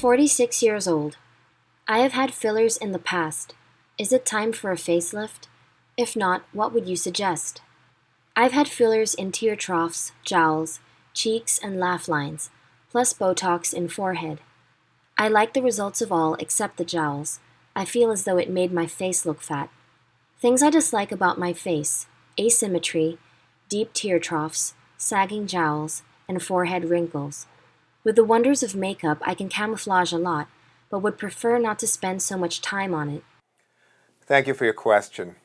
46 years old. I have had fillers in the past. Is it time for a facelift? If not, what would you suggest? I've had fillers in tear troughs, jowls, cheeks, and laugh lines, plus Botox in forehead. I like the results of all except the jowls. I feel as though it made my face look fat. Things I dislike about my face: asymmetry, deep tear troughs, sagging jowls, and forehead wrinkles. With the wonders of makeup, I can camouflage a lot, but would prefer not to spend so much time on it. Thank you for your question.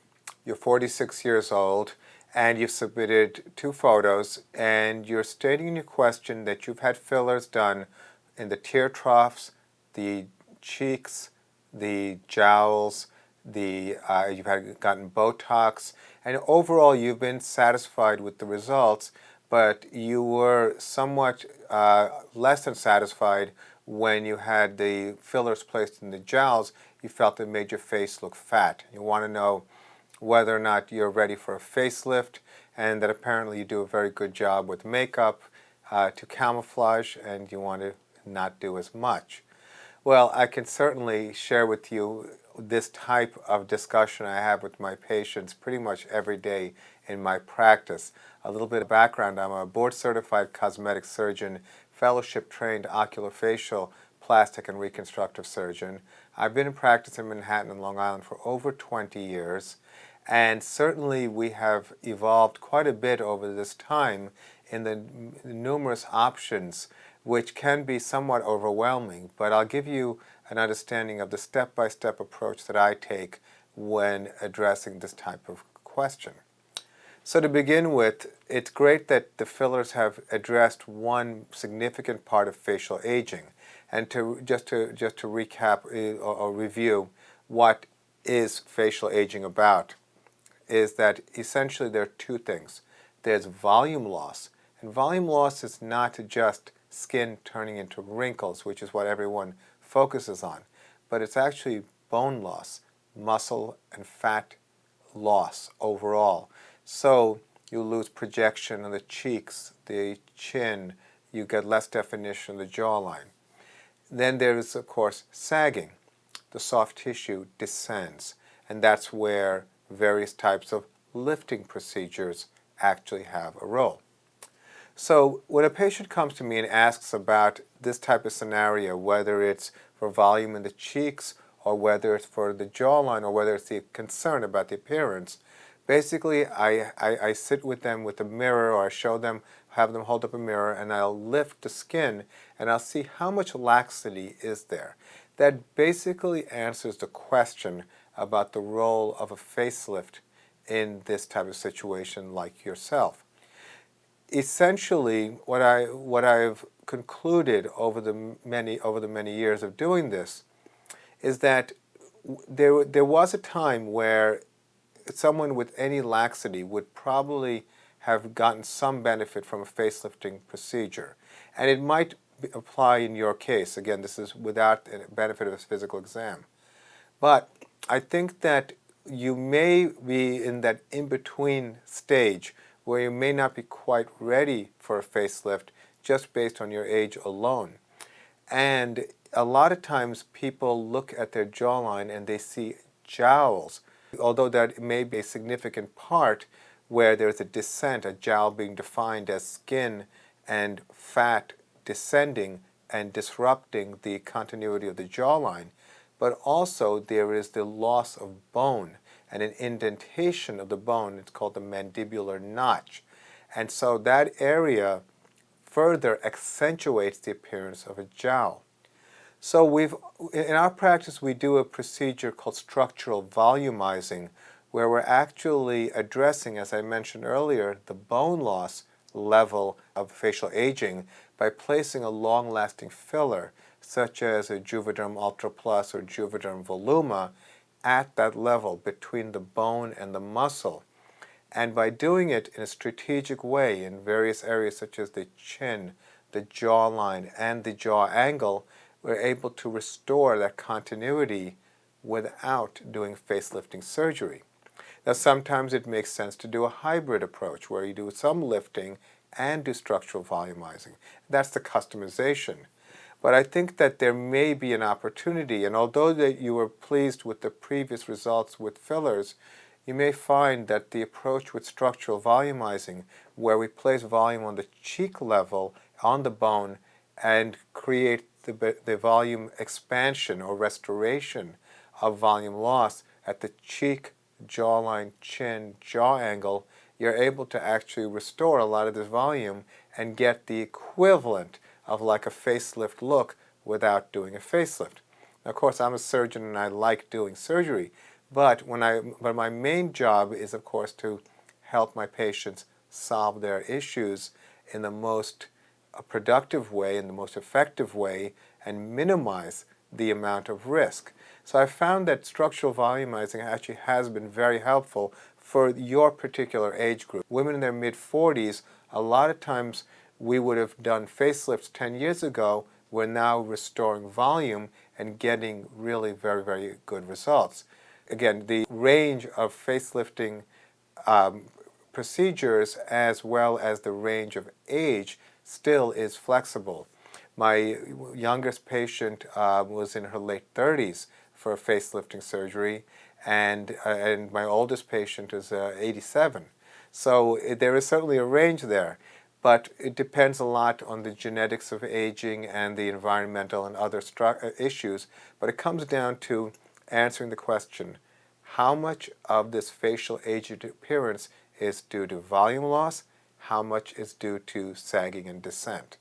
You're 46 years old and you've submitted 2 photos, and you're stating in your question that you've had fillers done in the tear troughs, the cheeks, the jowls, you've gotten Botox, and overall you've been satisfied with the results, but you were somewhat less than satisfied when you had the fillers placed in the jowls. You felt it made your face look fat. You want to know whether or not you're ready for a facelift, and that apparently you do a very good job with makeup to camouflage, and you want to not do as much. Well, I can certainly share with you this type of discussion I have with my patients pretty much every day in my practice. A little bit of background: I'm a board-certified cosmetic surgeon, fellowship-trained oculofacial plastic and reconstructive surgeon. I've been in practice in Manhattan and Long Island for over 20 years, and certainly we have evolved quite a bit over this time in the numerous options, which can be somewhat overwhelming, but I'll give you an understanding of the step-by-step approach that I take when addressing this type of question. So to begin with, it's great that the fillers have addressed one significant part of facial aging. And just to recap or review what is facial aging about, is that essentially there are 2 things. There's volume loss, and volume loss is not just skin turning into wrinkles, which is what everyone focuses on, but it's actually bone loss, muscle and fat loss overall. So you lose projection on the cheeks, the chin, you get less definition of the jawline. Then there is, of course, sagging. The soft tissue descends, and that's where various types of lifting procedures actually have a role. So when a patient comes to me and asks about this type of scenario, whether it's for volume in the cheeks or whether it's for the jawline or whether it's the concern about the appearance, basically I sit with them with a mirror, or I show them, have them hold up a mirror, and I'll lift the skin and I'll see how much laxity is there. That basically answers the question about the role of a facelift in this type of situation like yourself. Essentially, what I've concluded over the many years of doing this is that there was a time where someone with any laxity would probably have gotten some benefit from a facelifting procedure, and it might apply in your case. Again, this is without the benefit of a physical exam, but I think that you may be in that in-between stage where you may not be quite ready for a facelift just based on your age alone. And a lot of times people look at their jawline and they see jowls, although that may be a significant part where there's a descent, a jowl being defined as skin and fat descending and disrupting the continuity of the jawline. But also there is the loss of bone and an indentation of the bone. It's called the mandibular notch. And so that area further accentuates the appearance of a jowl. So in our practice, we do a procedure called structural volumizing, where we're actually addressing, as I mentioned earlier, the bone loss level of facial aging by placing a long-lasting filler, such as a Juvederm Ultra Plus or Juvederm Voluma, at that level between the bone and the muscle. And by doing it in a strategic way in various areas such as the chin, the jawline, and the jaw angle, we're able to restore that continuity without doing facelifting surgery. Now, sometimes it makes sense to do a hybrid approach where you do some lifting and do structural volumizing. That's the customization. But I think that there may be an opportunity, and although that you were pleased with the previous results with fillers, you may find that the approach with structural volumizing, where we place volume on the cheek level on the bone and create the volume expansion or restoration of volume loss at the cheek, jawline, chin, jaw angle, you're able to actually restore a lot of this volume and get the equivalent of like a facelift look without doing a facelift. Now, of course, I'm a surgeon and I like doing surgery, but my main job is, of course, to help my patients solve their issues in the most productive way, in the most effective way, and minimize the amount of risk. So I found that structural volumizing actually has been very helpful for your particular age group. Women in their mid-40s, a lot of times we would have done facelifts 10 years ago. We're now restoring volume and getting really very, very good results. Again, the range of facelifting procedures as well as the range of age still is flexible. My youngest patient was in her late 30s for a facelifting surgery, and my oldest patient is 87. So there is certainly a range there, but it depends a lot on the genetics of aging and the environmental and other issues. But it comes down to answering the question, how much of this facial aged appearance is due to volume loss? How much is due to sagging and descent?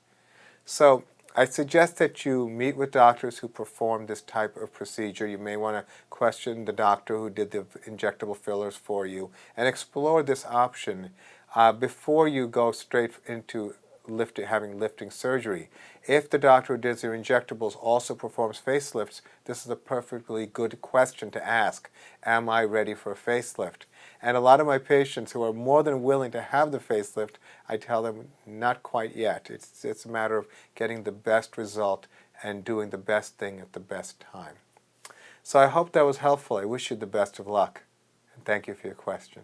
So I suggest that you meet with doctors who perform this type of procedure. You may want to question the doctor who did the injectable fillers for you and explore this option before you go straight into having lifting surgery. If the doctor who does your injectables also performs facelifts, this is a perfectly good question to ask. Am I ready for a facelift? And a lot of my patients who are more than willing to have the facelift, I tell them not quite yet. It's a matter of getting the best result and doing the best thing at the best time. So I hope that was helpful. I wish you the best of luck. And thank you for your question.